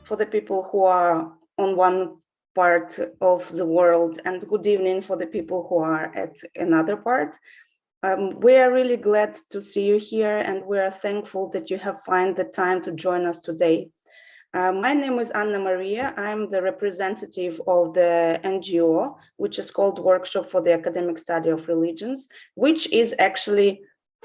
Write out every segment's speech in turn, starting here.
for the people who are on one part of the world, and good evening for the people who are at another part. We are really glad to see you here, and we are thankful that you have found the time to join us today. My name is Anna Maria. I'm the representative of the NGO, which is called Workshop for the Academic Study of Religions, which is actually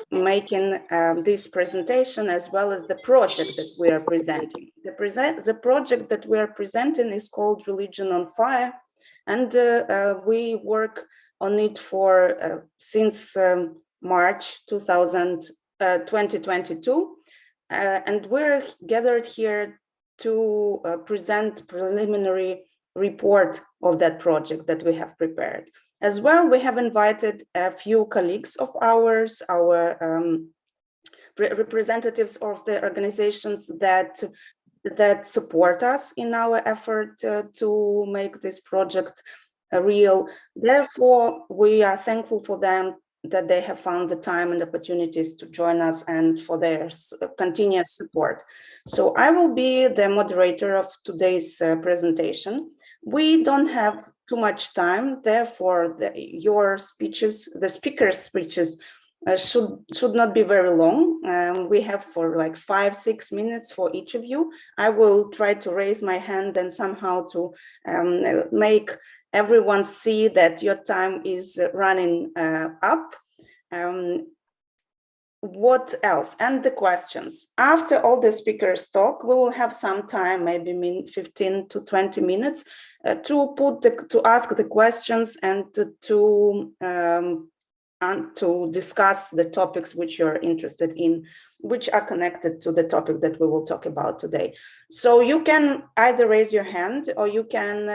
making this presentation as well as the project that we are presenting. The project that we are presenting is called Religion on Fire, and we work on it for since March 2022, and we're gathered here to present preliminary report of that project that we have prepared. As well, we have invited a few colleagues of ours, our representatives of the organizations that support us in our effort to make this project real. Therefore, we are thankful for them that they have found the time and opportunities to join us and for their continuous support. So I will be the moderator of today's presentation. We don't have too much time, therefore your speeches, the speakers' speeches should not be very long. We have for like 5-6 minutes for each of you. I will try to raise my hand and somehow to make everyone see that your time is running up. What else? And the questions. After all the speakers talk, we will have some time, maybe 15 to 20 minutes, to ask the questions and to discuss the topics which you're interested in, which are connected to the topic that we will talk about today. So you can either raise your hand or you can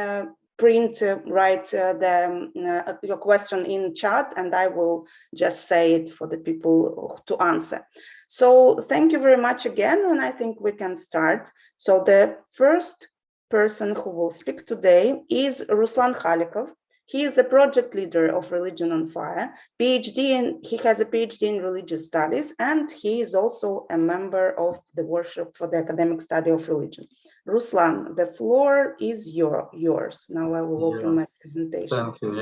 write your question in chat, and I will just say it for the people to answer. So thank you very much again, and I think we can start. So the first person who will speak today is Ruslan Khalikov. He is the project leader of Religion on Fire, he has a PhD in religious studies, and he is also a member of the Workshop for the Academic Study of Religion. Ruslan, the floor is yours. Now I will open my presentation. Thank you.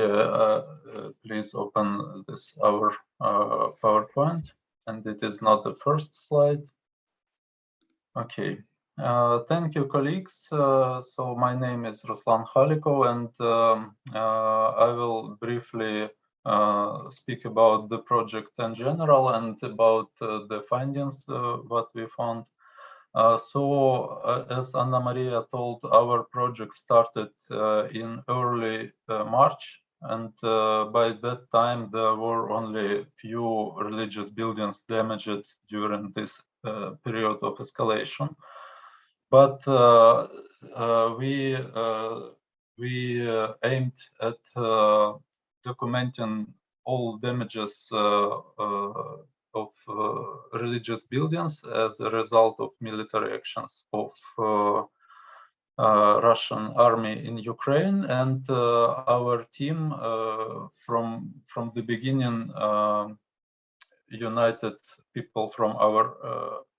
Please open this our PowerPoint, and it is not the first slide. Okay. Thank you, colleagues. So my name is Ruslan Khalikov, and I will briefly speak about the project in general and about the findings what we found. As Anna Maria told, our project started in early March, and by that time there were only few religious buildings damaged during this period of escalation. But we aimed at documenting all damages of religious buildings as a result of military actions of Russian army in Ukraine, and our team from the beginning united people from our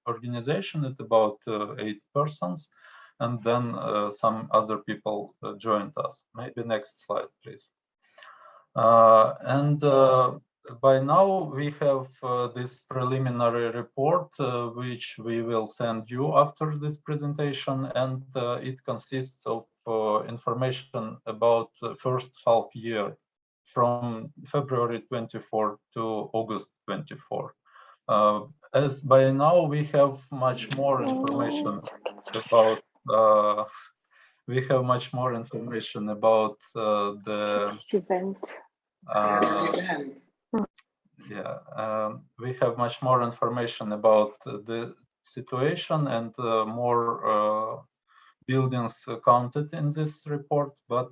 organization at about 8 persons, and then some other people joined us. Maybe next slide, please. By now we have this preliminary report, which we will send you after this presentation, and it consists of information about the first half year from February 24 to August 24. As by now we have much more information about we have much more information about the event. We have much more information about the situation, and more buildings counted in this report, but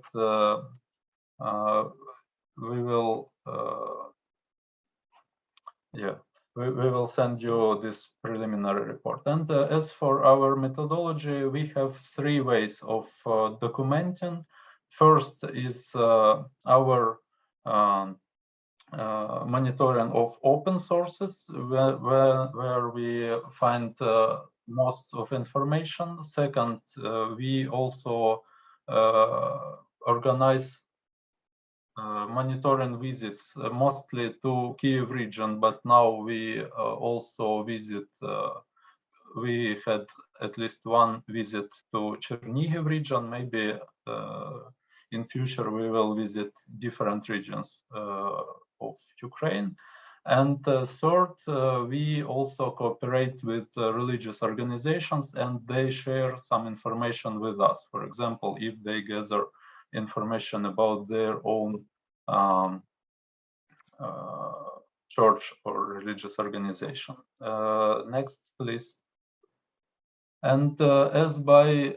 we will we will send you this preliminary report. And as for our methodology, we have 3 ways of documenting. First is our monitoring of open sources, where we find most of information. Second, we also organize monitoring visits mostly to Kyiv region, but now we also visit, we had at least one visit to Chernihiv region. Maybe in future we will visit different regions of Ukraine. And third, we also cooperate with religious organizations, and they share some information with us. For example, if they gather information about their own church or religious organization. Next, please. And as by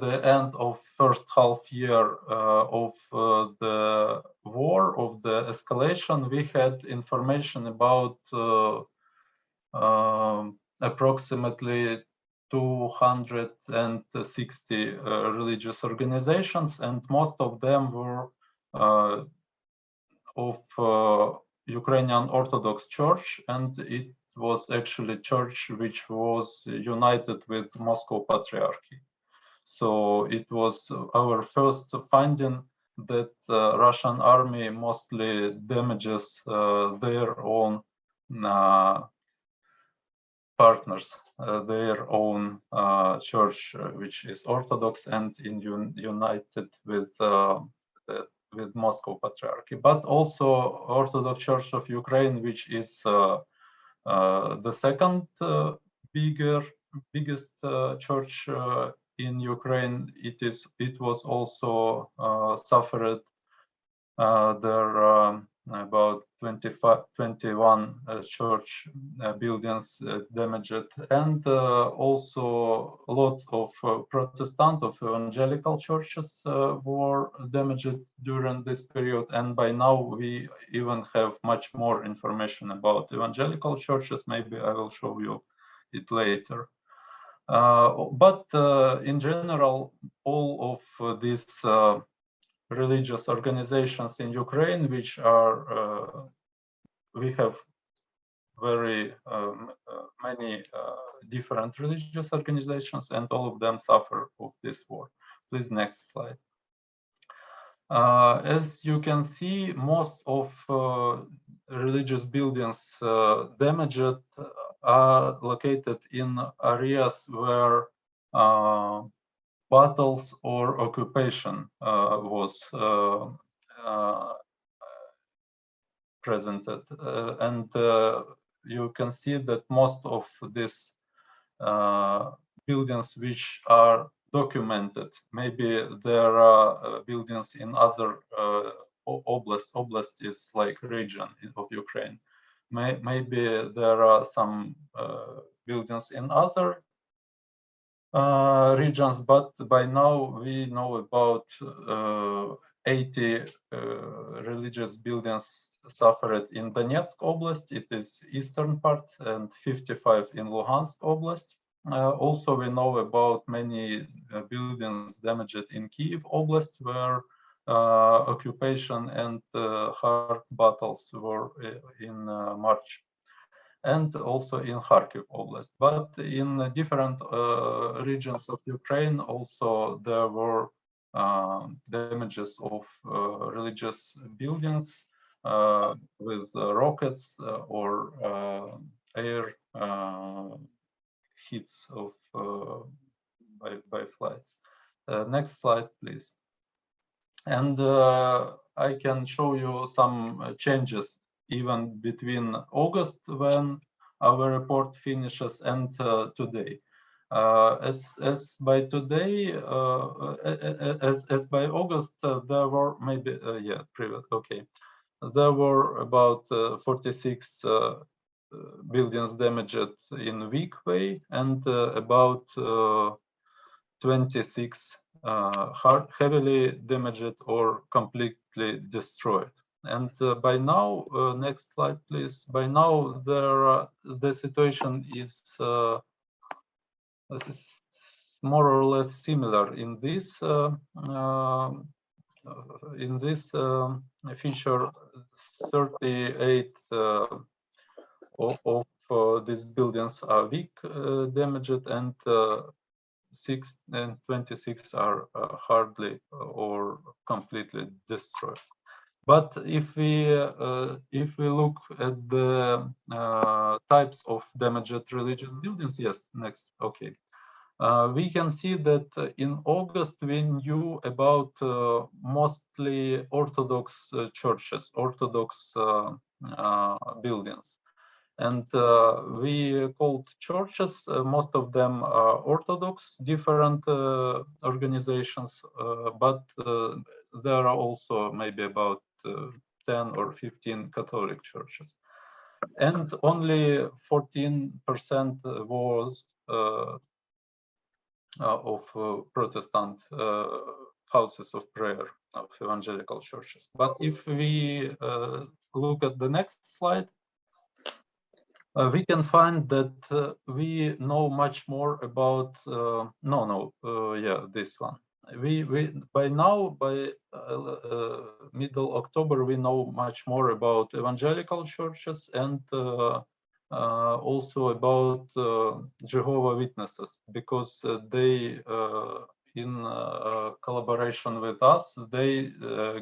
the end of first half year of the war, of the escalation, we had information about approximately 260 religious organizations, and most of them were of Ukrainian Orthodox Church, and it was actually church which was united with Moscow Patriarchy. So it was our first finding that Russian army mostly damages their own partners, their own church, which is Orthodox and united with Moscow Patriarchy, but also Orthodox Church of Ukraine, which is the second biggest church in Ukraine. It was also suffered. There are about 21 church buildings damaged, and also a lot of Protestant, of evangelical churches were damaged during this period. And by now we even have much more information about evangelical churches. Maybe I will show you it later. But in general, all of these religious organizations in Ukraine, which are, we have very many different religious organizations, and all of them suffer of this war. Please, next slide. As you can see, most of religious buildings damaged are located in areas where battles or occupation was presented, and you can see that most of these buildings which are documented, maybe there are buildings in other oblasts. Oblast is like region of Ukraine. Maybe there are some buildings in other regions, but by now we know about 80 religious buildings suffered in Donetsk Oblast, it is eastern part, and 55 in Luhansk Oblast. Also, we know about many buildings damaged in Kyiv Oblast, where occupation and hard battles were in March, and also in Kharkiv Oblast. But in different regions of Ukraine, also there were damages of religious buildings with rockets or air hits of by flights. Next slide, please. And I can show you some changes even between August, when our report finishes, and today. As by today, as by August, there were maybe there were about 46 buildings damaged in weak way, and about 26 heavily damaged or completely destroyed. And by now, next slide, please. By now, the situation is more or less similar in this feature. 38 of these buildings are weak damaged, and 26 are hardly or completely destroyed. But if we look at the types of damaged religious buildings, yes, next, okay, we can see that in August we knew about mostly Orthodox churches, Orthodox buildings. And we called churches, most of them are Orthodox, different organizations, but there are also maybe about 10 or 15 Catholic churches. And only 14% was of Protestant houses of prayer of evangelical churches. But if we look at the next slide, we can find that we know much more about this one. We by now, by middle October, we know much more about evangelical churches and also about Jehovah's Witnesses, because they in collaboration with us, they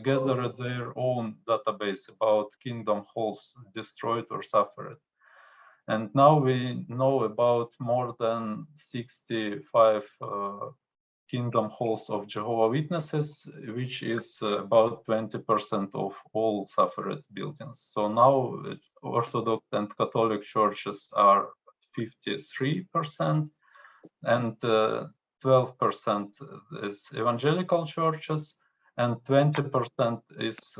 gathered their own database about kingdom halls destroyed or suffered. And now we know about more than 65 kingdom halls of Jehovah's Witnesses, which is about 20% of all suffered buildings. So now Orthodox and Catholic churches are 53%, and 12% is evangelical churches, and 20% is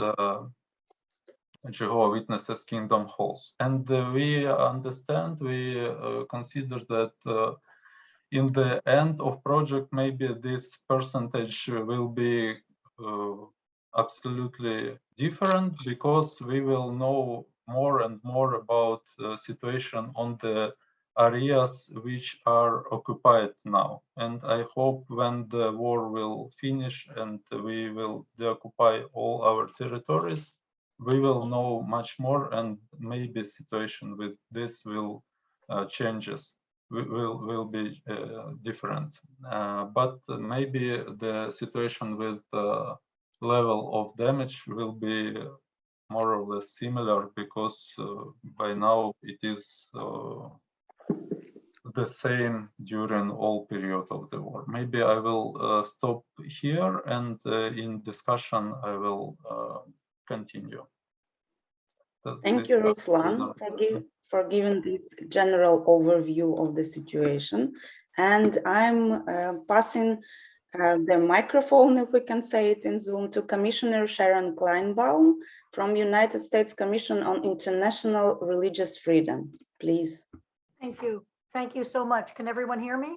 Jehovah's Witnesses kingdom halls. And we understand, we consider that in the end of project, maybe this percentage will be absolutely different, because we will know more and more about the situation on the areas which are occupied now. And I hope when the war will finish and we will deoccupy all our territories, we will know much more, and maybe situation with this will changes. Will be different, but maybe the situation with level of damage will be more or less similar, because by now it is the same during all period of the war. Maybe I will stop here, and in discussion I will continue. Thank you, Ruslan, for giving this general overview of the situation. And I'm passing the microphone, if we can say it in Zoom, to Commissioner Sharon Kleinbaum from United States Commission on International Religious Freedom. Please. Thank you. Thank you so much. Can everyone hear me?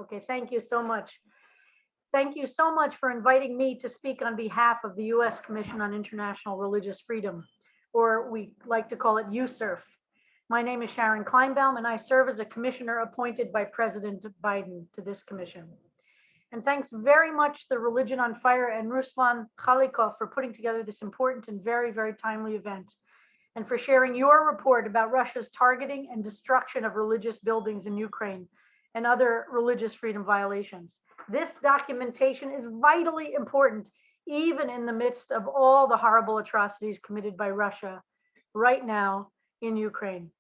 Okay, thank you so much. Thank you so much for inviting me to speak on behalf of the U.S. Commission on International Religious Freedom, or we like to call it USCIRF. My name is Sharon Kleinbaum, and I serve as a commissioner appointed by President Biden to this commission. And thanks very much to Religion on Fire and Ruslan Khalikov for putting together this important and very, very timely event, and for sharing your report about Russia's targeting and destruction of religious buildings in Ukraine and other religious freedom violations. This documentation is vitally important, even in the midst of all the horrible atrocities committed by Russia right now in Ukraine.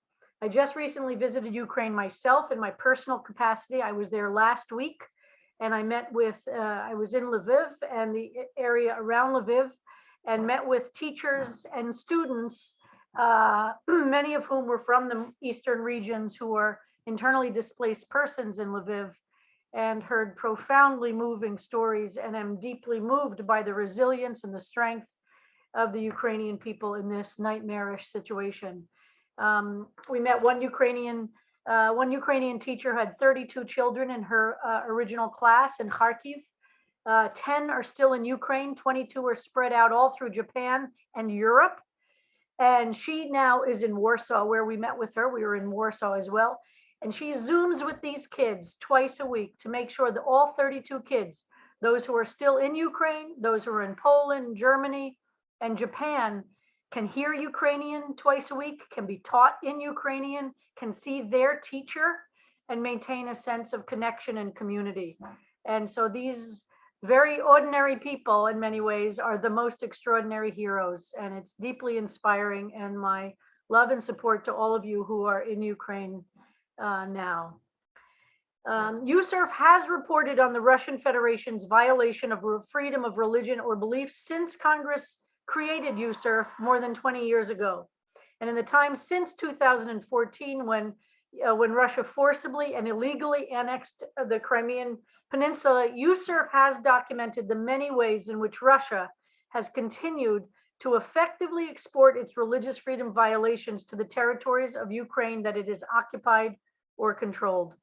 I just recently visited Ukraine myself in my personal capacity. I was there last week, and I met with, I was in Lviv and the area around Lviv, and met with teachers and students, many of whom were from the eastern regions, who are internally displaced persons in Lviv, and heard profoundly moving stories, and am deeply moved by the resilience and the strength of the Ukrainian people in this nightmarish situation. We met one Ukrainian teacher who had 32 children in her original class in Kharkiv. 10 are still in Ukraine, 22 are spread out all through Japan and Europe. And she now is in Warsaw, where we met with her. We were in Warsaw as well. And she Zooms with these kids twice a week to make sure that all 32 kids, those who are still in Ukraine, those who are in Poland, Germany, and Japan, can hear Ukrainian twice a week, can be taught in Ukrainian, can see their teacher, and maintain a sense of connection and community. And so these very ordinary people, in many ways, are the most extraordinary heroes, and it's deeply inspiring. And my love and support to all of you who are in Ukraine now. USCIRF has reported on the Russian Federation's violation of freedom of religion or belief since Congress created USCIRF more than 20 years ago. And in the time since 2014, when Russia forcibly and illegally annexed the Crimean Peninsula, USCIRF has documented the many ways in which Russia has continued to effectively export its religious freedom violations to the territories of Ukraine that it has occupied or controlled.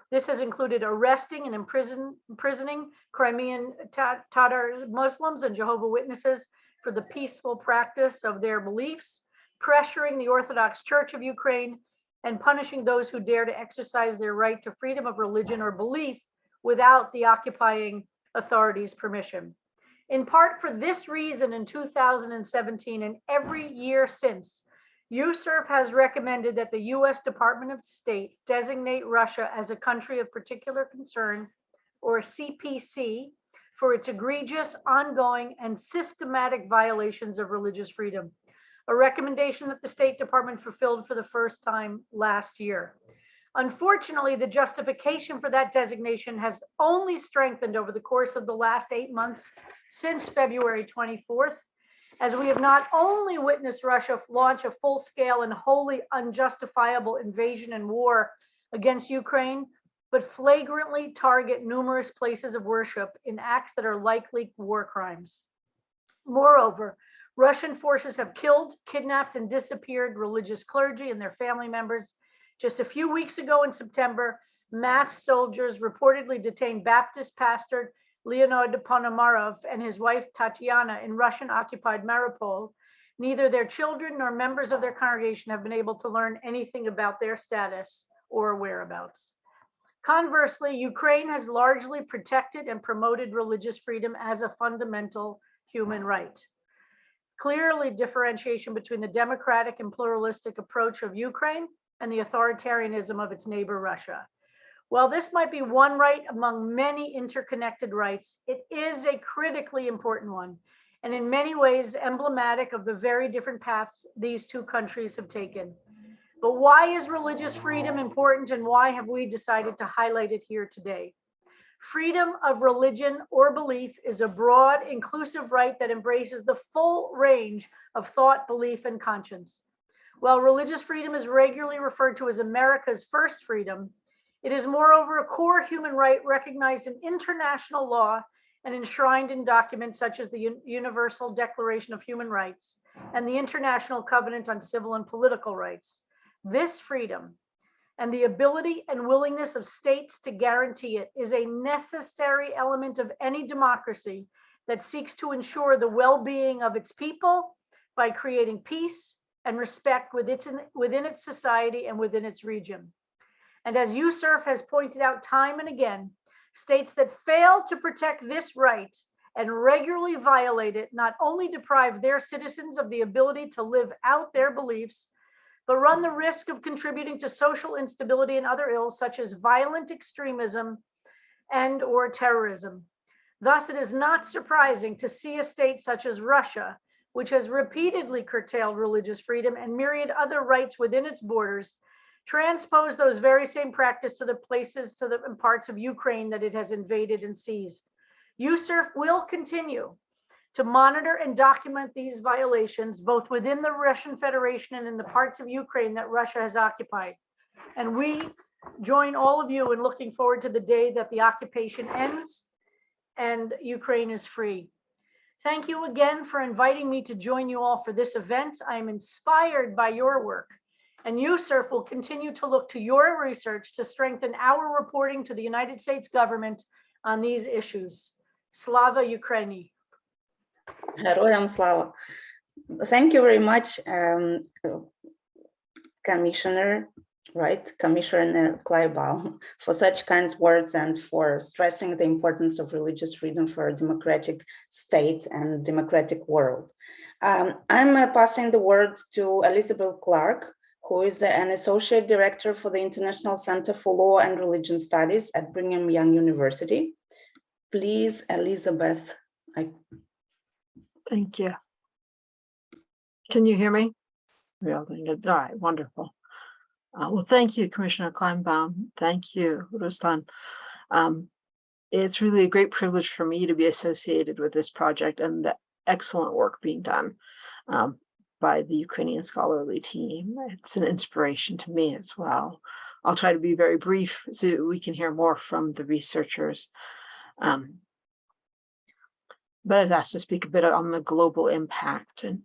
This has included arresting and imprisoning Crimean Tatar Muslims and Jehovah's Witnesses for the peaceful practice of their beliefs, pressuring the Orthodox Church of Ukraine, and punishing those who dare to exercise their right to freedom of religion or belief without the occupying authorities' permission. In part for this reason, in 2017 and every year since, USCIRF has recommended that the U.S. Department of State designate Russia as a country of particular concern, or CPC, for its egregious, ongoing, and systematic violations of religious freedom, a recommendation that the State Department fulfilled for the first time last year. Unfortunately, the justification for that designation has only strengthened over the course of the last 8 months since February 24th, as we have not only witnessed Russia launch a full-scale and wholly unjustifiable invasion and war against Ukraine, but flagrantly target numerous places of worship in acts that are likely war crimes. Moreover, Russian forces have killed, kidnapped, and disappeared religious clergy and their family members. Just a few weeks ago in September, masked soldiers reportedly detained Baptist pastor Leonid Ponomarov and his wife Tatiana in Russian-occupied Mariupol. Neither their children nor members of their congregation have been able to learn anything about their status or whereabouts. Conversely, Ukraine has largely protected and promoted religious freedom as a fundamental human right. Clearly, differentiation between the democratic and pluralistic approach of Ukraine and the authoritarianism of its neighbor, Russia. While this might be one right among many interconnected rights, it is a critically important one, and in many ways emblematic of the very different paths these two countries have taken. But why is religious freedom important, and why have we decided to highlight it here today? Freedom of religion or belief is a broad, inclusive right that embraces the full range of thought, belief, and conscience. While religious freedom is regularly referred to as America's first freedom, it is moreover a core human right recognized in international law and enshrined in documents such as the Universal Declaration of Human Rights and the International Covenant on Civil and Political Rights. This freedom and the ability and willingness of states to guarantee it is a necessary element of any democracy that seeks to ensure the well-being of its people by creating peace and respect within its society and within its region. And as USCIRF has pointed out time and again, states that fail to protect this right and regularly violate it not only deprive their citizens of the ability to live out their beliefs, but run the risk of contributing to social instability and other ills such as violent extremism and or terrorism. Thus, it is not surprising to see a state such as Russia, which has repeatedly curtailed religious freedom and myriad other rights within its borders, transpose those very same practices to the places and parts of Ukraine that it has invaded and seized. USCIRF will continue to monitor and document these violations, both within the Russian Federation and in the parts of Ukraine that Russia has occupied. And we join all of you in looking forward to the day that the occupation ends and Ukraine is free. Thank you again for inviting me to join you all for this event. I am inspired by your work, and USCIRF will continue to look to your research to strengthen our reporting to the United States government on these issues. Slava Ukraini. Героям слава. Thank you very much, Commissioner Kleibau, for such kind words and for stressing the importance of religious freedom for a democratic state and democratic world. I'm passing the word to Elizabeth Clark, who is an associate director for the International Center for Law and Religion Studies at Brigham Young University. Please, Elizabeth. Thank you. Can you hear me? Yeah, all right, wonderful. Well, thank you, Commissioner Kleinbaum. Thank you, Ruslan. It's really a great privilege for me to be associated with this project and the excellent work being done by the Ukrainian scholarly team. It's an inspiration to me as well. I'll try to be very brief so we can hear more from the researchers. But I was asked to speak a bit on the global impact and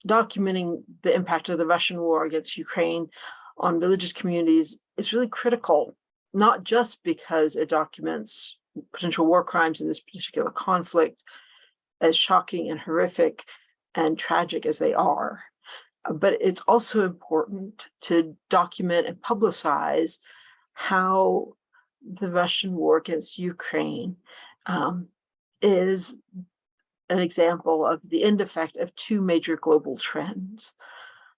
documenting the impact of the Russian war against Ukraine on religious communities is really critical, not just because it documents potential war crimes in this particular conflict, as shocking and horrific and tragic as they are, but it's also important to document and publicize how the Russian war against Ukraine is an example of the end effect of two major global trends.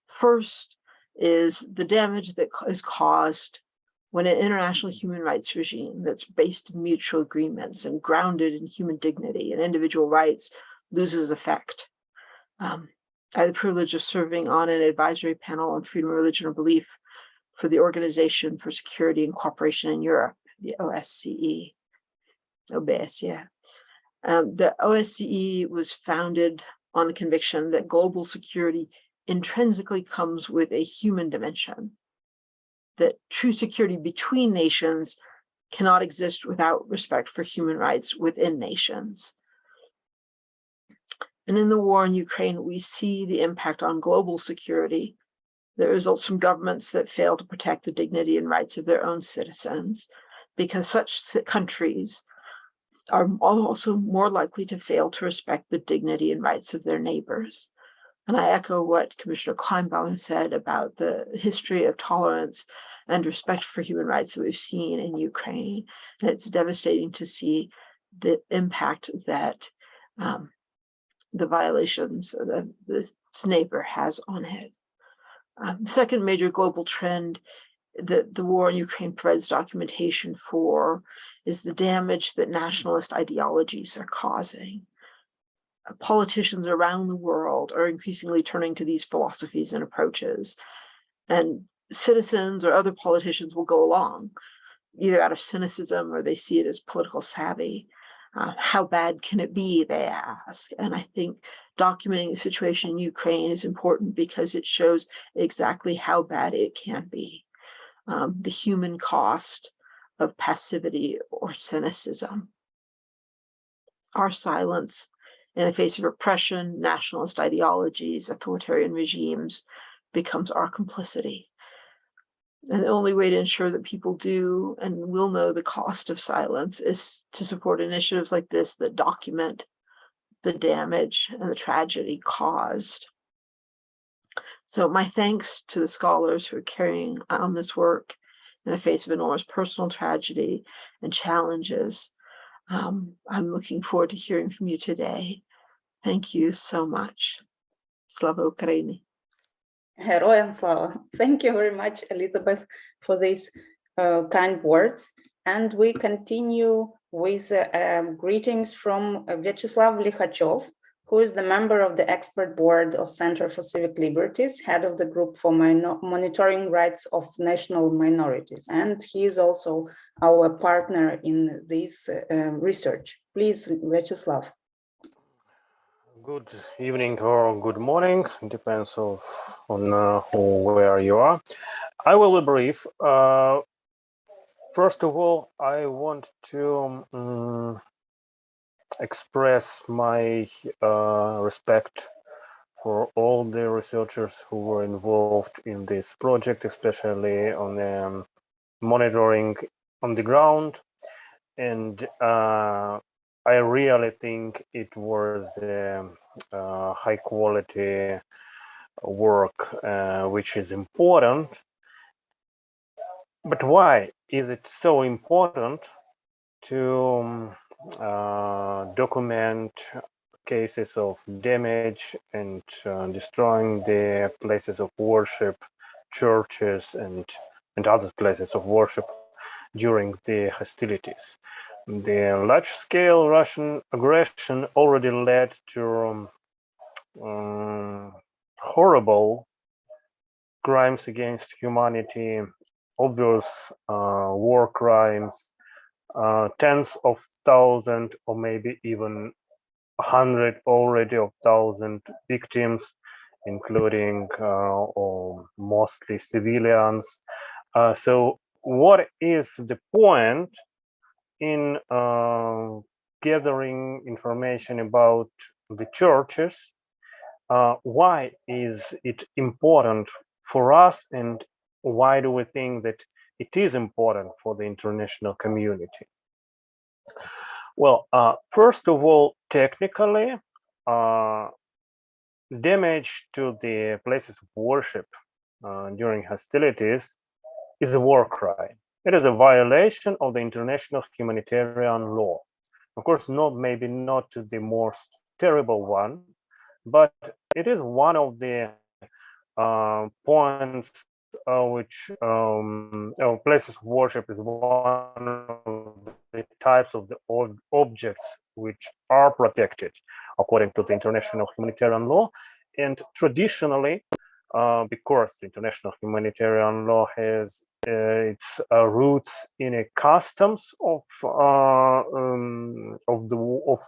First is the damage that is caused when an international human rights regime that's based in mutual agreements and grounded in human dignity and individual rights loses effect. I had the privilege of serving on an advisory panel on freedom of religion or belief for the Organization for Security and Cooperation in Europe, the OSCE. The OSCE was founded on the conviction that global security intrinsically comes with a human dimension, that true security between nations cannot exist without respect for human rights within nations. And in the war in Ukraine, we see the impact on global security that results from governments that fail to protect the dignity and rights of their own citizens, because such countries are also more likely to fail to respect the dignity and rights of their neighbors. And I echo what Commissioner Kleinbaum said about the history of tolerance and respect for human rights that we've seen in Ukraine. And it's devastating to see the impact that the violations of this neighbor has on it. The second major global trend that the war in Ukraine provides documentation for is the damage that nationalist ideologies are causing. Politicians around the world are increasingly turning to these philosophies and approaches, and citizens or other politicians will go along, either out of cynicism or they see it as political savvy. How bad can it be, they ask. And I think documenting the situation in Ukraine is important because it shows exactly how bad it can be. The human cost of passivity or cynicism. Our silence in the face of oppression, nationalist ideologies, authoritarian regimes becomes our complicity. And the only way to ensure that people do and will know the cost of silence is to support initiatives like this that document the damage and the tragedy caused. So my thanks to the scholars who are carrying on this work in the face of enormous personal tragedy and challenges. I'm looking forward to hearing from you today. Thank you so much. Slava Ukraini. Heroям slava. Thank you very much, Elizabeth, for these kind words. And we continue with greetings from Vyacheslav Likhachev, who is the member of the expert board of Center for Civic Liberties, head of the group for monitoring rights of national minorities. And he is also our partner in this research. Please, Vyacheslav. Good evening or good morning, depends on where you are. I will be brief. First of all, I want to express my respect for all the researchers who were involved in this project, especially on monitoring on the ground. And I really think it was high quality work, which is important. But why is it so important to document cases of damage and destroying the places of worship, churches, and other places of worship during the hostilities. The large-scale Russian aggression already led to horrible crimes against humanity, obvious war crimes, tens of thousands or maybe even 100 already of thousand victims, including or mostly civilians. So what is the point in gathering information about the churches? Why is it important for us, and why do we think that it is important for the international community? Well, first of all, technically, damage to the places of worship during hostilities is a war crime. It is a violation of the international humanitarian law. Of course, maybe not the most terrible one, but it is one of the points which places of worship is one of the types of the objects which are protected according to the international humanitarian law. And traditionally, because the international humanitarian law has its roots in a customs of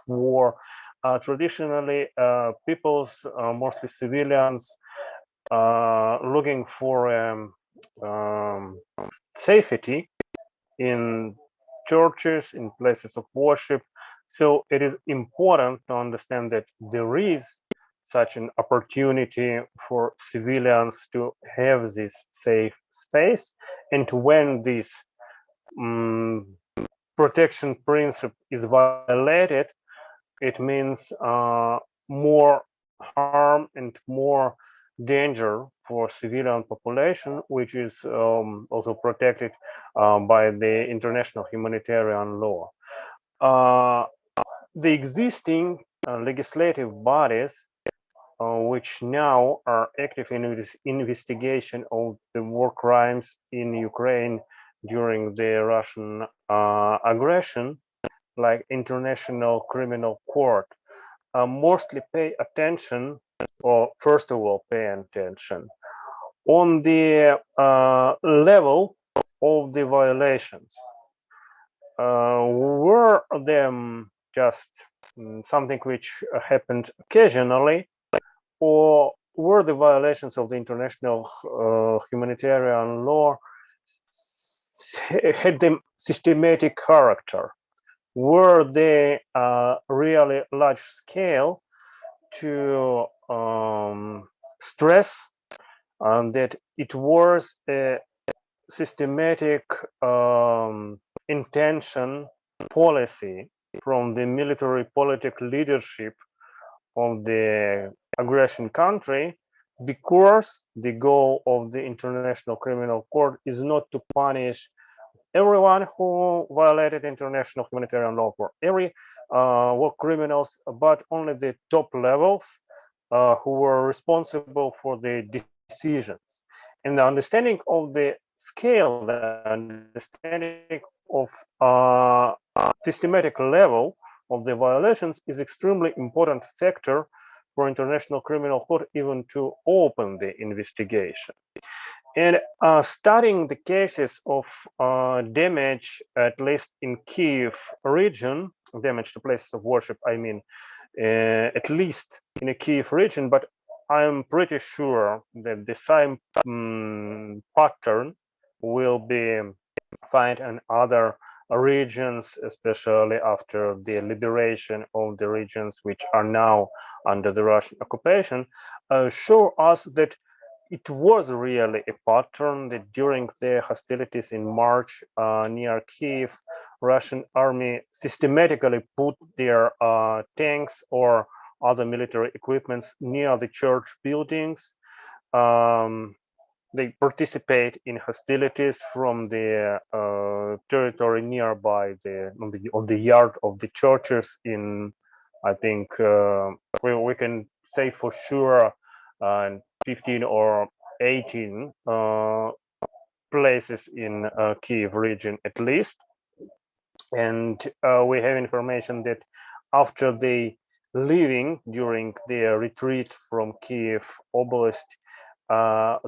war, traditionally people's, mostly civilians, looking for safety in churches, in places of worship. So it is important to understand that there is such an opportunity for civilians to have this safe space. And when this protection principle is violated, it means more harm and more danger for civilian population, which is also protected by the international humanitarian law. The existing legislative bodies which now are active in this investigation of the war crimes in Ukraine during the Russian aggression, like International Criminal Court, mostly pay attention, or first of all pay attention, on the level of the violations. Were them just something which happened occasionally, or were the violations of the international humanitarian law had them systematic character? Were they really large scale to stress that it was a systematic intention policy from the military political leadership of the aggression country, because the goal of the International Criminal Court is not to punish everyone who violated international humanitarian law, for every war criminals, but only the top levels who were responsible for the decisions. And the understanding of the scale, the understanding of systematic level of the violations is extremely important factor for International Criminal Court even to open the investigation. And studying the cases of damage, at least in Kiev region, damage to places of worship, I mean, at least in a Kiev region, but I'm pretty sure that the same pattern will be found in other regions, especially after the liberation of the regions which are now under the Russian occupation, show us that it was really a pattern that during the hostilities in March near Kiev, Russian army systematically put their tanks or other military equipments near the church buildings. They participate in hostilities from the territory nearby on the yard of the churches in I think we can say for sure 15 or 18 places in Kiev region at least. And we have information that after they leaving during their retreat from Kiev Oblast,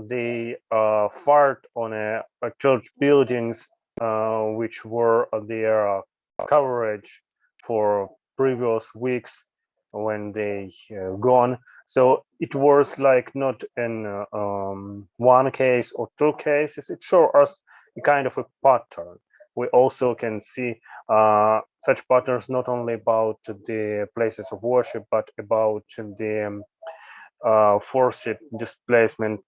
they fired on a church buildings which were their coverage for previous weeks when they gone. So it was like not in one case or two cases. It shows us a kind of a pattern. We also can see such patterns not only about the places of worship, but about the forced displacement,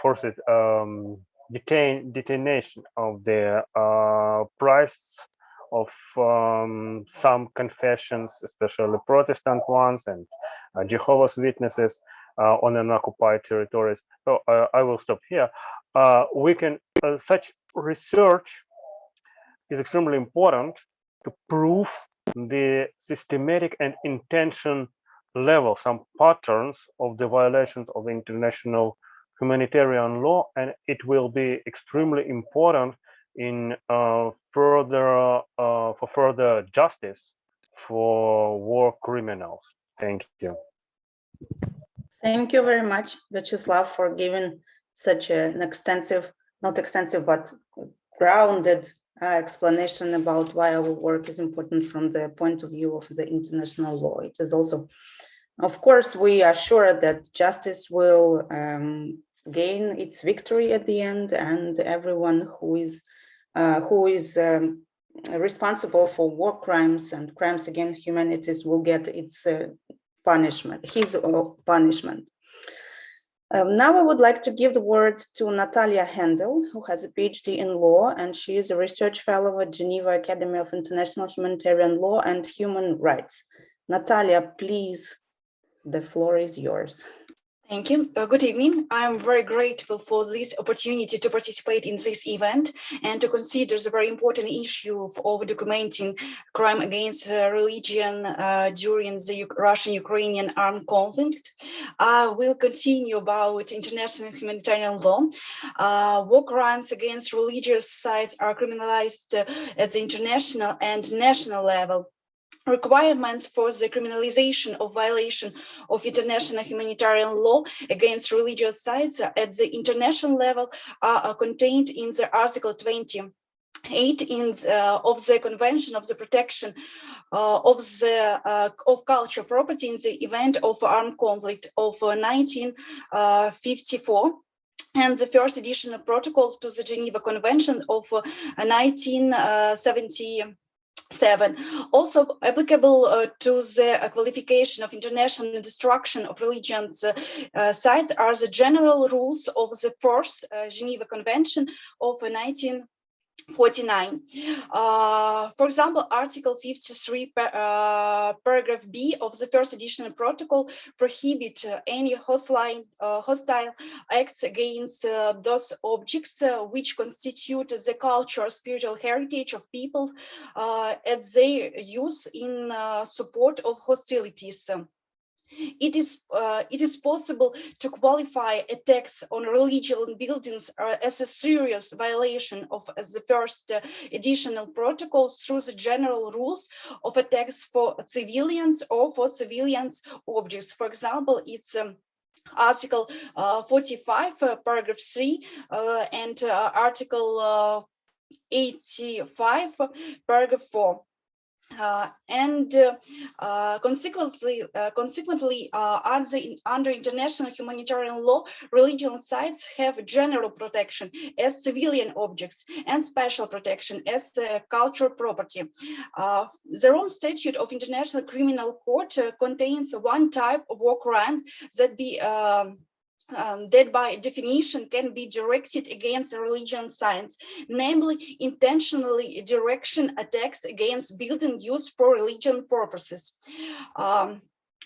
forced detonation of the priests of some confessions, especially Protestant ones and Jehovah's Witnesses on unoccupied territories. So I will stop here. We can such research is extremely important to prove the systematic and intention level, some patterns of the violations of international humanitarian law, and it will be extremely important in further justice for war criminals. Thank you. Thank you very much, Vyacheslav, for giving such an extensive, not extensive, but grounded explanation about why our work is important from the point of view of the international law. It is also, of course, we are sure that justice will gain its victory at the end, and everyone who is responsible for war crimes and crimes against humanity will get its punishment, his or her punishment. Now I would like to give the word to Natalia Hendel, who has a PhD in law, and she is a research fellow at Geneva Academy of International Humanitarian Law and Human Rights. Natalia, please, the floor is yours. Thank you. Good evening. I'm very grateful for this opportunity to participate in this event and to consider the very important issue of documenting crime against religion during the Russian-Ukrainian armed conflict. I will continue about international humanitarian law. War crimes against religious sites are criminalized at the international and national level. Requirements for the criminalization of violation of international humanitarian law against religious sites at the international level are contained in the Article 28 of the Convention of the Protection of Cultural Property in the event of armed conflict of 1954. And the first additional protocol to the Geneva Convention of 1977. Also applicable to the qualification of international destruction of religious sites are the general rules of the first Geneva Convention of 1949. For example, Article 53, paragraph B of the first additional protocol prohibit any hostile acts against those objects which constitute the cultural spiritual heritage of people at their use in support of hostilities. It is possible to qualify attacks on religious buildings as a serious violation of the first additional protocol through the general rules of attacks for civilians or for civilians objects. For example, it's Article 45, paragraph 3, and Article 85, paragraph 4. Consequently, under international humanitarian law, religious sites have general protection as civilian objects and special protection as cultural property. The Rome Statute of International Criminal Court contains one type of war crimes that by definition can be directed against religion sites, namely intentionally direction attacks against building used for religion purposes.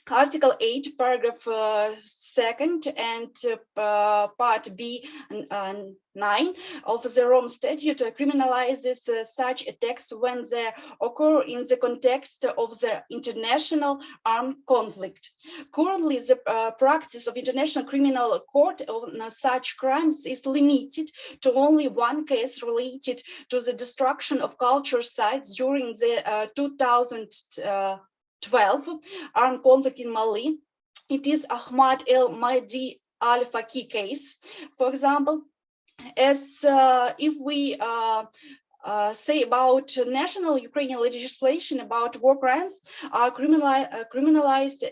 Article 8, paragraph 2nd and part B 9 of the Rome Statute criminalizes such attacks when they occur in the context of the international armed conflict. Currently, the practice of International Criminal Court on such crimes is limited to only one case related to the destruction of cultural sites during the 2012 armed conflict in Mali. It is Ahmad El Mahdi Al Faqi case, for example. As if we say about national Ukrainian legislation about war crimes are criminalized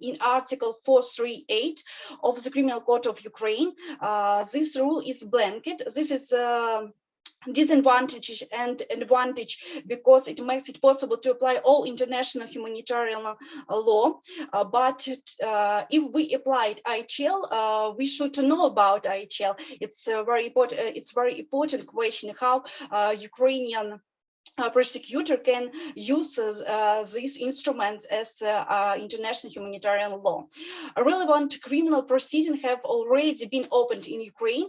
in Article 438 of the Criminal Code of Ukraine. This rule is blanket. This is disadvantage and advantage because it makes it possible to apply all international humanitarian law. But if we applied IHL, we should know about IHL. It's a very important. It's very important question how Ukrainian prosecutor can use these instruments as international humanitarian law. Relevant criminal proceedings have already been opened in Ukraine.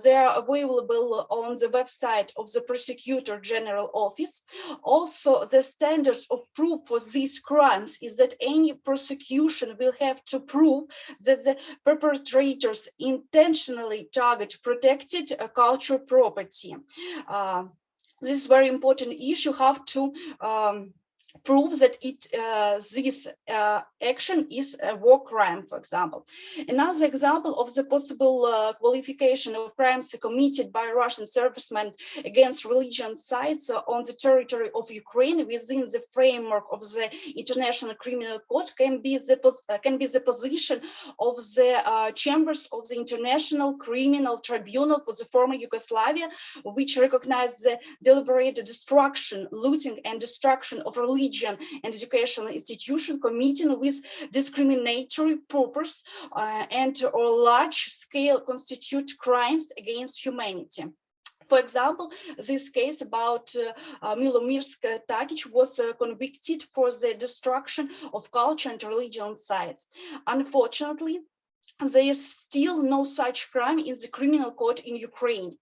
They are available on the website of the Prosecutor General Office. Also, the standard of proof for these crimes is that any prosecution will have to prove that the perpetrators intentionally target protected cultural property. This is a very important issue, how to prove that this action is a war crime, for example. Another example of the possible qualification of crimes committed by Russian servicemen against religion sites on the territory of Ukraine within the framework of the International Criminal Court can be the position of the chambers of the International Criminal Tribunal for the former Yugoslavia, which recognize the deliberate destruction, looting, and destruction of religion and educational institution committing with discriminatory purpose and or large scale constitute crimes against humanity. For example, this case about Milomirsk Tagic was convicted for the destruction of culture and religion sites. Unfortunately, there is still no such crime in the criminal code in Ukraine.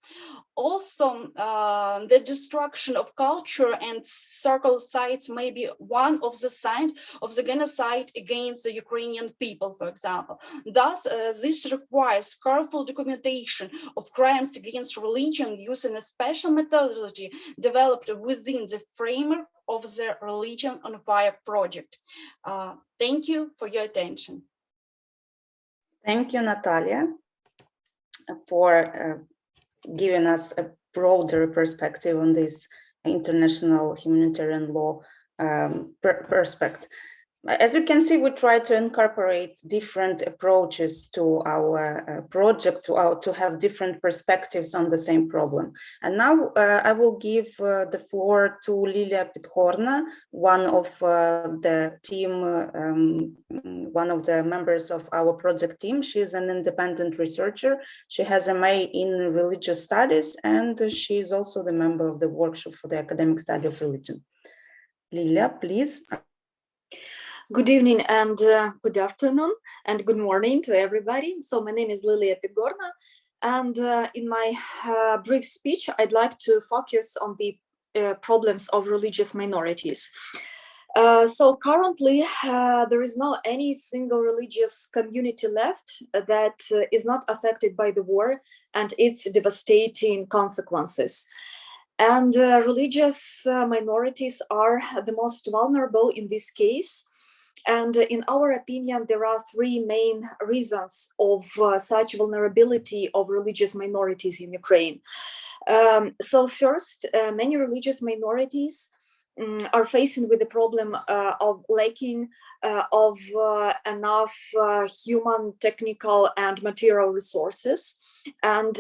Also, the destruction of culture and circle sites may be one of the signs of the genocide against the Ukrainian people, for example. Thus, this requires careful documentation of crimes against religion using a special methodology developed within the framework of the Religion on Fire project. Thank you for your attention. Thank you, Natalia, for giving us a broader perspective on this international humanitarian law perspective. As you can see, we try to incorporate different approaches to our project to have different perspectives on the same problem. And now I will give the floor to Lilia Pidhorna, one of the team, one of the members of our project team. She is an independent researcher. She has a MA in religious studies, and she is also the member of the workshop for the academic study of religion. Lilia, please. Good evening and good afternoon and good morning to everybody. So my name is Lilia Pidhorna, and in my brief speech, I'd like to focus on the problems of religious minorities. So currently, there is no any single religious community left that is not affected by the war and its devastating consequences. And religious minorities are the most vulnerable in this case. And in our opinion, there are three main reasons of such vulnerability of religious minorities in Ukraine. So first, many religious minorities are facing with the problem of lacking of enough human, technical, and material resources. And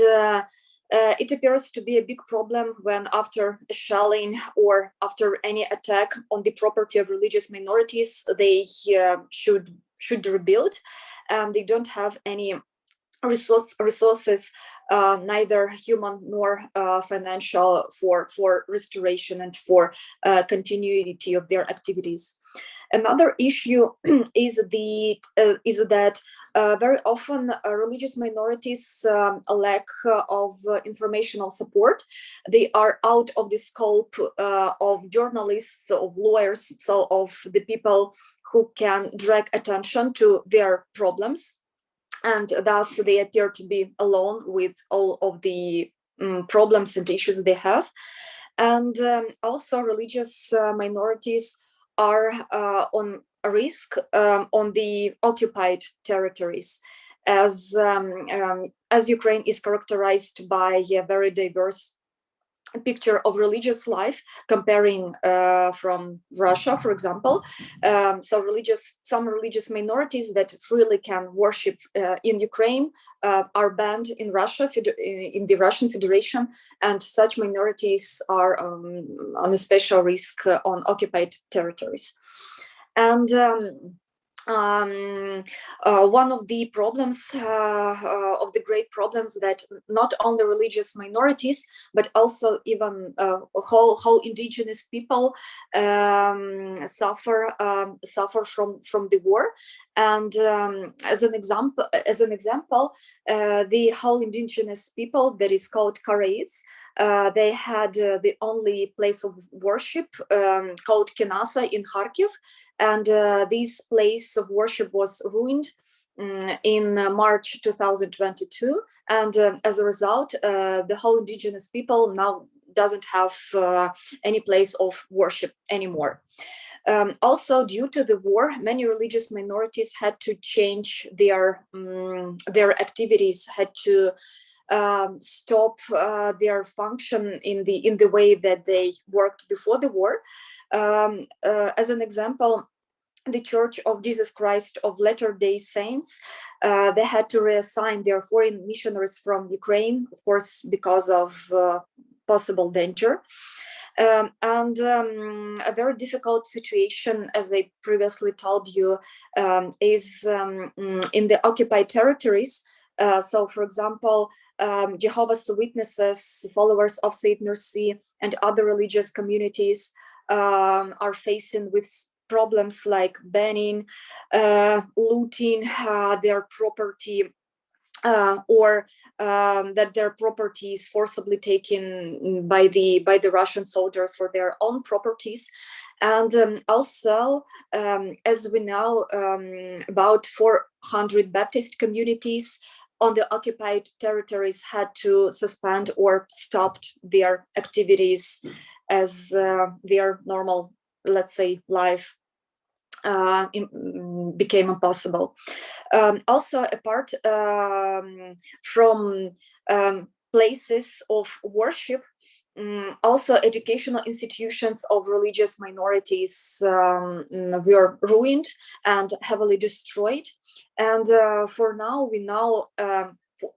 it appears to be a big problem when after shelling or after any attack on the property of religious minorities, they should rebuild. They don't have any resources, neither human nor financial, for restoration and for continuity of their activities. Another issue is that very often religious minorities lack of informational support. They are out of the scope of journalists, of lawyers, so of the people who can drag attention to their problems, and thus they appear to be alone with all of the problems and issues they have. And also religious minorities are on a risk on the occupied territories, as Ukraine is characterized by a very diverse picture of religious life, comparing from Russia, for example. Some religious minorities that freely can worship in Ukraine are banned in Russia, in the Russian Federation, and such minorities are on a special risk on occupied territories. And one of the problems, of the great problems, that not only religious minorities, but also even whole indigenous people suffer from the war. And as an example, the whole indigenous people that is called Karaites, they had the only place of worship called Kenasa in Kharkiv, and this place of worship was ruined in March 2022, and as a result, the whole indigenous people now doesn't have any place of worship anymore. Also, due to the war, many religious minorities had to change their activities, had to stop their function in the way that they worked before the war. As an example, the Church of Jesus Christ of Latter-day Saints, they had to reassign their foreign missionaries from Ukraine, of course, because of possible danger. And a very difficult situation, as I previously told you, is in the occupied territories. So, for example, Jehovah's Witnesses, followers of Saint Mercy, and other religious communities are facing with problems like banning, looting their property, or that their property is forcibly taken by the Russian soldiers for their own properties. And also, as we know, about 400 Baptist communities on the occupied territories had to suspend or stopped their activities as their normal, let's say, life became impossible. Also, apart from places of worship, also educational institutions of religious minorities were ruined and heavily destroyed. And for now, we know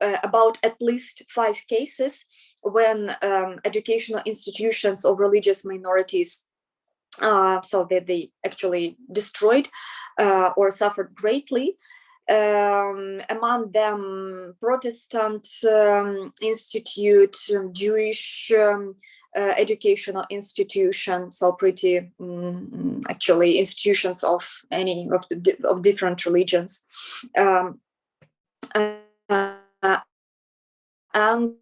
about at least 5 cases when educational institutions of religious minorities so that they actually destroyed or suffered greatly. Among them, Protestant Institute, Jewish educational institution, so pretty actually institutions of any of different religions. And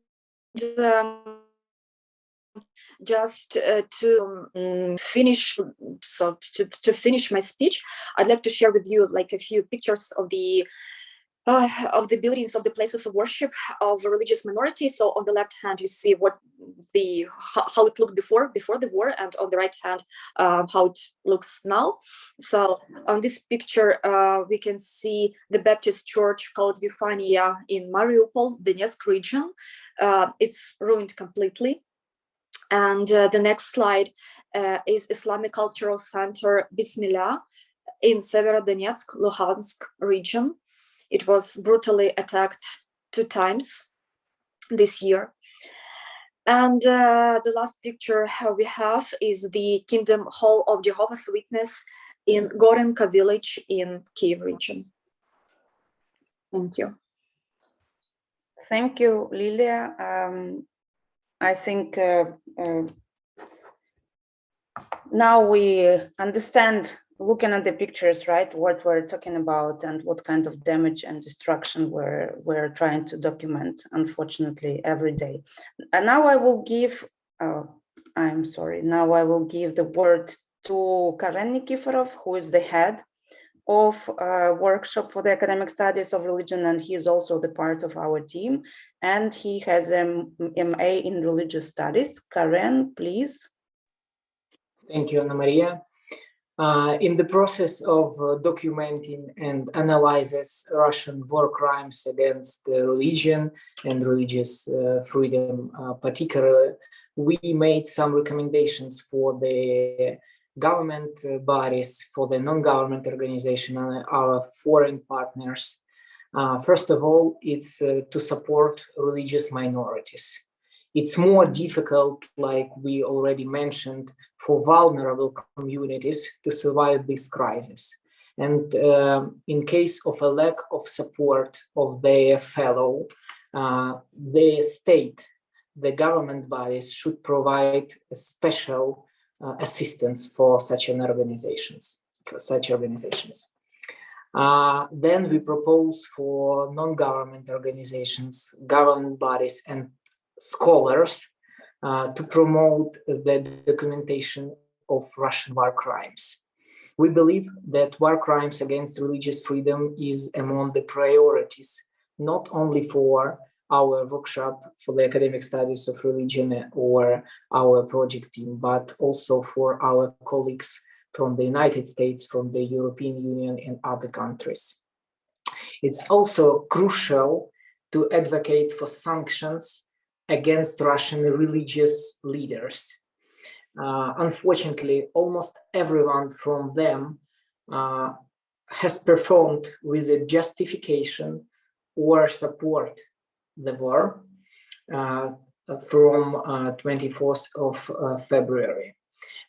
just to finish, so to finish my speech, I'd like to share with you like a few pictures of the buildings, of the places of worship of religious minorities. So on the left hand, you see how it looked before the war, and on the right hand, how it looks now. So on this picture, we can see the Baptist church called Vifania in Mariupol, Donetsk region. It's ruined completely. And the next slide is Islamic Cultural Center Bismillah in Severodonetsk, Luhansk region. It was brutally attacked 2 times this year. And the last picture we have is the Kingdom Hall of Jehovah's Witness in Gorenka village in Kyiv region. Thank you. Thank you, Lilia. I think now we understand looking at the pictures, right, what we're talking about and what kind of damage and destruction we're trying to document, unfortunately, every day. And now I will give, I'm sorry, now I will give the word to Karen Nikiforov, who is the head of workshop for the academic studies of religion, and he is also the part of our team, and he has an MA in religious studies. Karen, please. Thank you, Anna Maria. In the process of documenting and analyzes Russian war crimes against religion and religious freedom, particularly, we made some recommendations for the government bodies, for the non-government organization, and our foreign partners. First of all, it's to support religious minorities. It's more difficult, like we already mentioned, for vulnerable communities to survive this crisis. And in case of a lack of support of their fellow, the state, the government bodies should provide a special assistance for such organizations. Then we propose for non-government organizations, government bodies, and scholars to promote the documentation of Russian war crimes. We believe that war crimes against religious freedom is among the priorities, not only for our workshop for the academic studies of religion or our project team, but also for our colleagues from the United States, from the European Union and other countries. It's also crucial to advocate for sanctions against Russian religious leaders. Unfortunately, almost everyone from them has performed with a justification or support the war from 24th of February.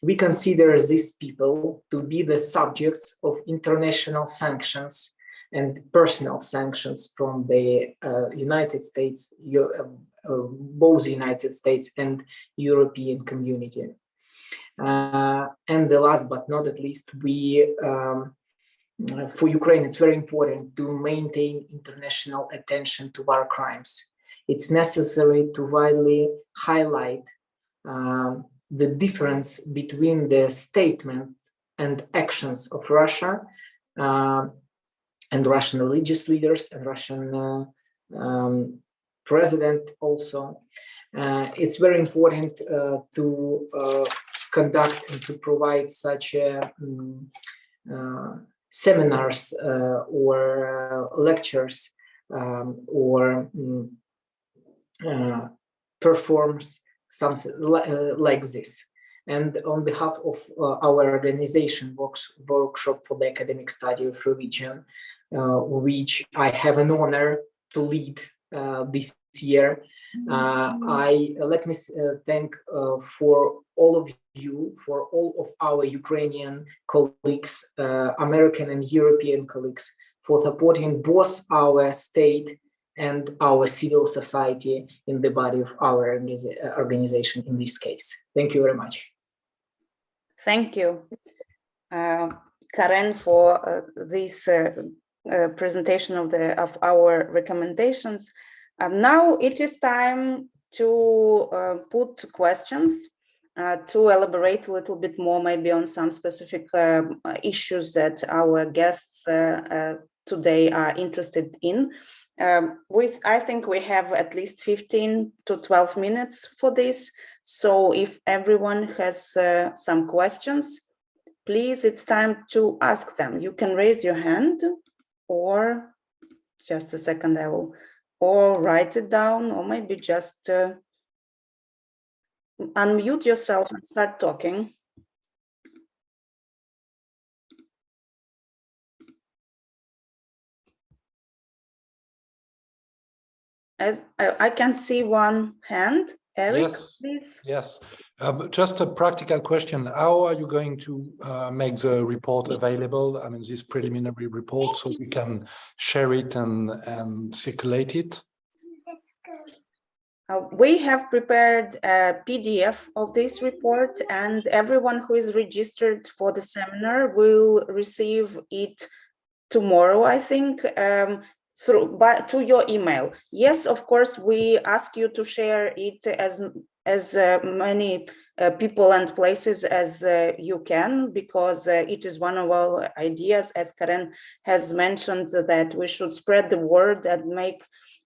We consider these people to be the subjects of international sanctions and personal sanctions from the United States, both United States and European community. And the last but not at least, for Ukraine, it's very important to maintain international attention to war crimes. It's necessary to widely highlight the difference between the statement and actions of Russia and Russian religious leaders and Russian president also. It's very important to conduct and to provide such seminars or lectures or performs something like this. And on behalf of our organization, Workshop for the Academic Study of Religion, which I have an honor to lead this year, let me thank for all of you, for all of our Ukrainian colleagues, American and European colleagues, for supporting both our state and our civil society in the body of our organization in this case. Thank you very much. Thank you, Karen, for this presentation of our recommendations. Now it is time to put questions to elaborate a little bit more, maybe on some specific issues that our guests today are interested in. I think we have at least 15 to 12 minutes for this. So if everyone has some questions, please, it's time to ask them. You can raise your hand, or just a second, or write it down, or maybe just unmute yourself and start talking. As I can see one hand. Eric, yes, please. Yes, just a practical question. How are you going to make the report available? I mean, this preliminary report, so we can share it and circulate it? We have prepared a PDF of this report, and everyone who is registered for the seminar will receive it tomorrow, I think, to your email. Yes, of course, we ask you to share it as many people and places as you can, because it is one of our ideas, as Karen has mentioned, that we should spread the word and make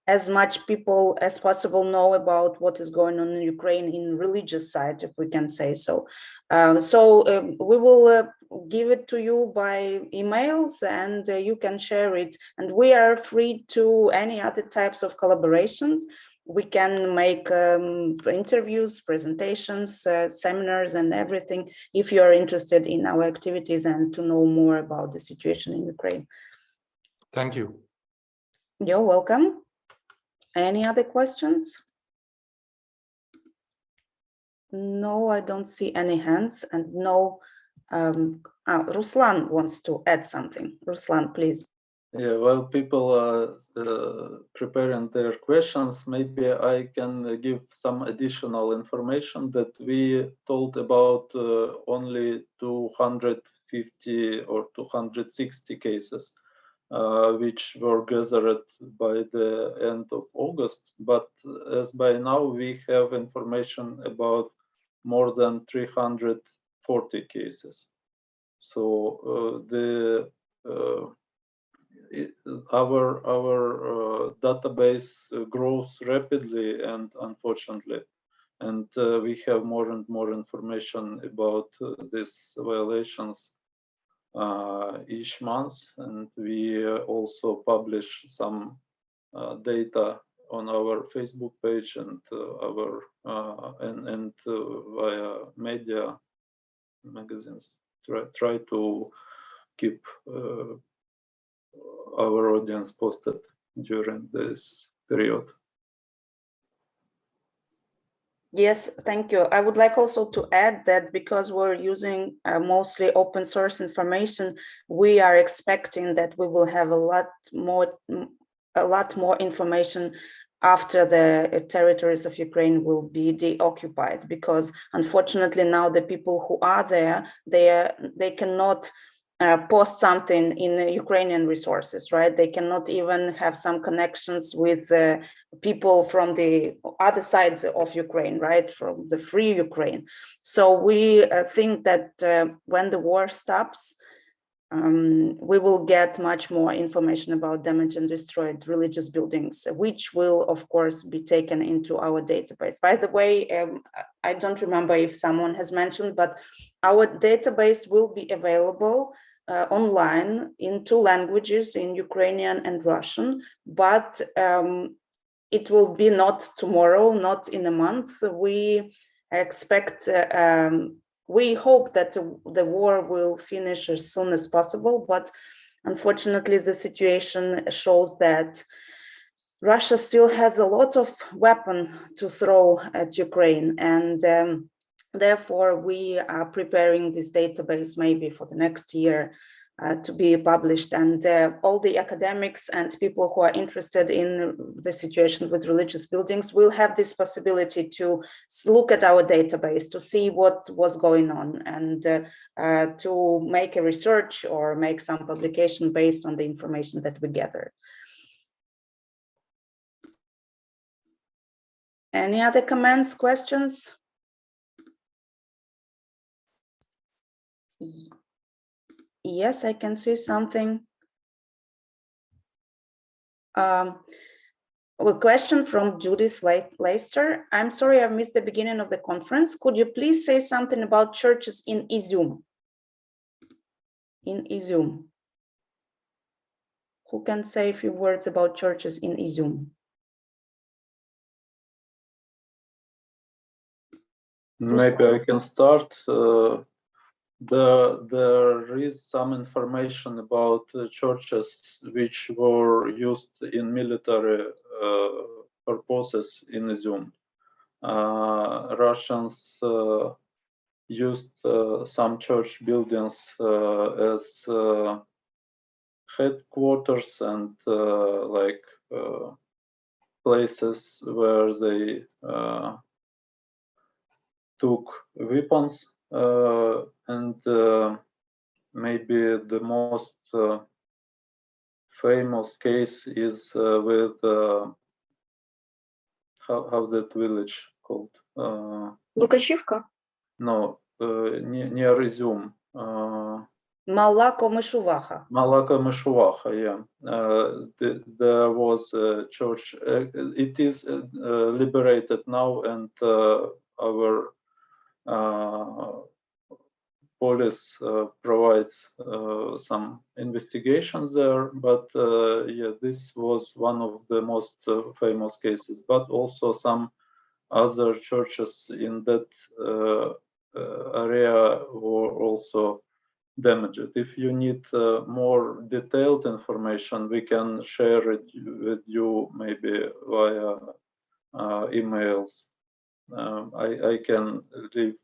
as much people as possible know about what is going on in Ukraine in religious side, if we can say so. We will give it to you by emails, and you can share it. And we are free to any other types of collaborations. We can make interviews, presentations, seminars, and everything if you are interested in our activities and to know more about the situation in Ukraine. Thank you. You're welcome. Any other questions? No, I don't see any hands, and no. Ruslan wants to add something. Ruslan, please. Yeah, while people are preparing their questions, maybe I can give some additional information that we told about only 250 or 260 cases, which were gathered by the end of August. But as by now, we have information about more than 340 cases. So our database grows rapidly, and unfortunately, and we have more and more information about these violations each month, and we also publish some data on our Facebook page and our and via media magazines. Try to keep our audience posted during this period. Yes, thank you. I would like also to add that because we're using mostly open source information, we are expecting that we will have a lot more information after the territories of Ukraine will be deoccupied, because unfortunately now the people who are there, they cannot post something in Ukrainian resources, right? They cannot even have some connections with people from the other side of Ukraine, right? From the free Ukraine. So we think that when the war stops, we will get much more information about damaged and destroyed religious buildings, which will, of course, be taken into our database. By the way, I don't remember if someone has mentioned, but our database will be available online in 2 languages, in Ukrainian and Russian, but it will be not tomorrow, not in a month. We expect, we hope that the war will finish as soon as possible, but unfortunately the situation shows that Russia still has a lot of weapons to throw at Ukraine, and therefore we are preparing this database maybe for the next year to be published, and all the academics and people who are interested in the situation with religious buildings will have this possibility to look at our database to see what was going on, and to make a research or make some publication based on the information that we gathered. Any other comments, questions? Yes, I can see something. A question from Judith Leister. I'm sorry I missed the beginning of the conference. Could you please say something about churches in Izum? In Izum. Who can say a few words about churches in Izum? Maybe I can start. There is some information about churches which were used in military purposes in Izum. Russians used some church buildings as headquarters and places where they took weapons, and maybe the most famous case is with how that village called? Lukashivka. No, near Izum. Малако-Мышуваха. Malaka-Myshuwacha, yeah. There was a church. It is liberated now, and our police provides some investigations there. But yeah, this was one of the most famous cases. But also some other churches in that area were also damaged. If you need more detailed information, we can share it with you maybe via emails. I can leave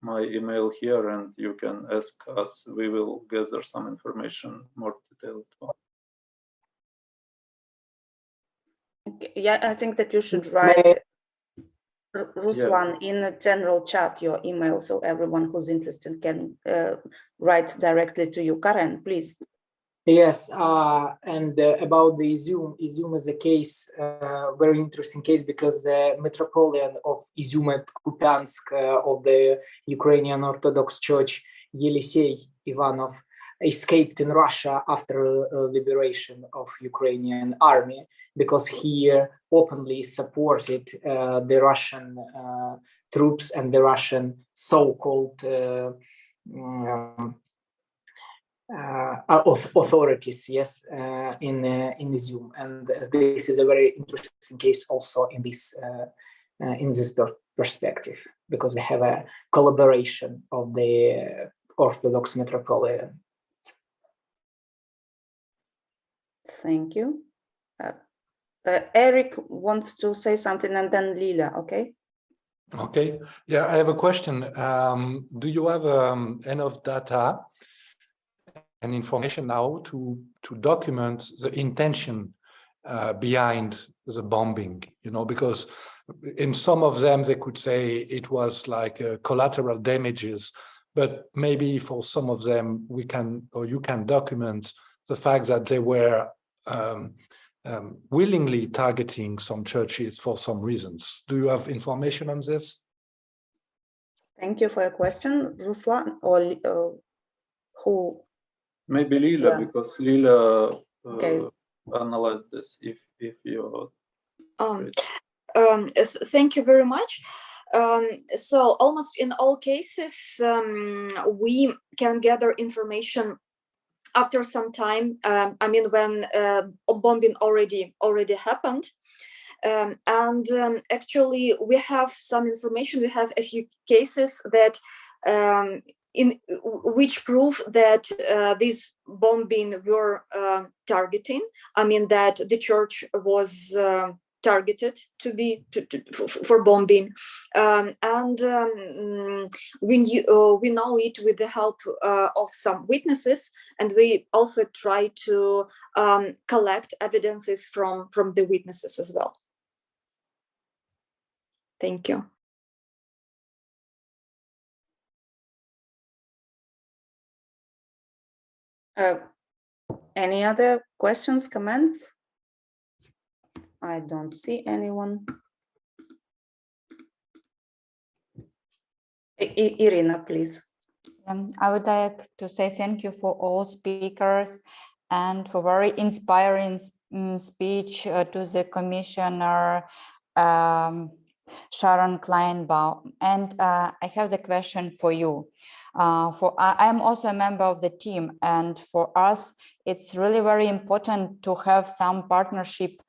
my email here and you can ask us. We will gather some information more detailed. Okay, yeah, I think that you should write, Ruslan, in a general chat your email so everyone who's interested can write directly to you. Karen, please. Yes, and about the Izum is a case, very interesting case, because the Metropolitan of Izum and Kupiansk of the Ukrainian Orthodox Church, Yelisei Ivanov, escaped in Russia after liberation of Ukrainian army, because he openly supported the Russian troops and the Russian so-called authorities, yes, in Izum, and this is a very interesting case also in this perspective, because we have a collaboration of the Orthodox Metropolitan. Thank you. Eric wants to say something, and then Lila. Okay. Okay. Yeah, I have a question. Do you have enough data and information now to document the intention behind the bombing? You know, because in some of them they could say it was like collateral damages, but maybe for some of them we can, or you can document the fact that they were willingly targeting some churches for some reasons. Do you have information on this? Thank you for your question, Ruslan, or who? Maybe Lila, Yeah. because Lila Okay. analyzed this. If you. Thank you very much. So almost in all cases, we can gather information after some time. I mean, when bombing already happened. Actually, we have some information. We have a few cases that in which prove that these bombing were targeting. I mean, that the church was targeted to be for bombing, we know it with the help of some witnesses, and we also try to collect evidences from the witnesses as well. Thank you. Any other questions, comments? I don't see anyone. Irina, please. I would like to say thank you for all speakers and for very inspiring speech to the Commissioner Sharon Kleinbaum. And I have the question for you. I'm also a member of the team, and for us, it's really very important to have some partnership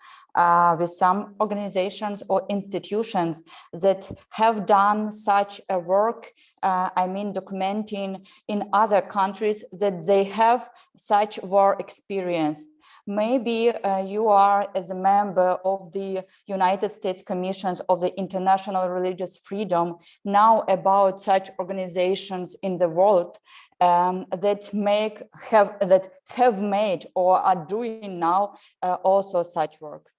with some organizations or institutions that have done such a work, I mean, documenting in other countries that they have such war experience. Maybe you are, as a member of the United States Commissions of the International Religious Freedom, now about such organizations in the world that have made or are doing now also such work.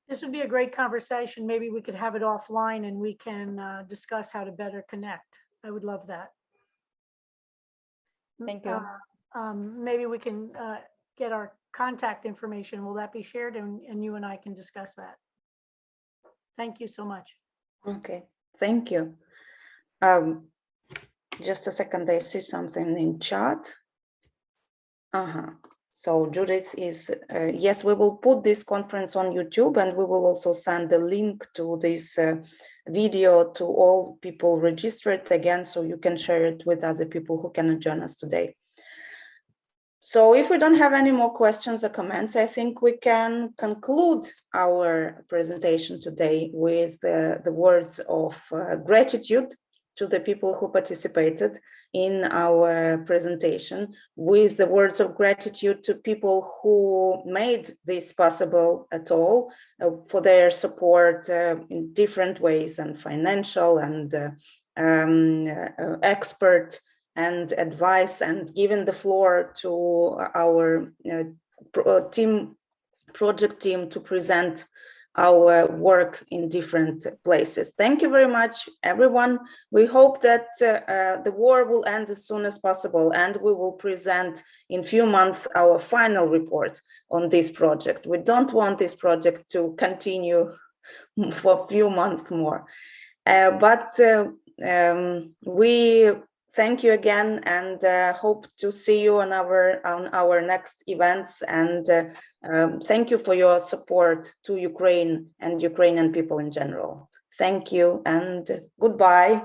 This would be a great conversation. Maybe we could have it offline and we can discuss how to better connect. I would love that. Thank you. Maybe we can get our contact information. Will that be shared? And you and I can discuss that. Thank you so much. Okay, thank you. Just a second, I see something in chat. So Judith is, yes, we will put this conference on YouTube, and we will also send the link to this video to all people registered again, so you can share it with other people who cannot join us today. So if we don't have any more questions or comments, I think we can conclude our presentation today with the words of gratitude to the people who participated in our presentation, with the words of gratitude to people who made this possible at all, for their support in different ways, and financial and expert and advice, and giving the floor to our project team to present our work in different places. Thank you very much, everyone. We hope that the war will end as soon as possible, and we will present in few months our final report on this project. We don't want this project to continue for a few months more. We thank you again, and hope to see you on our next events. And thank you for your support to Ukraine and Ukrainian people in general. Thank you and goodbye.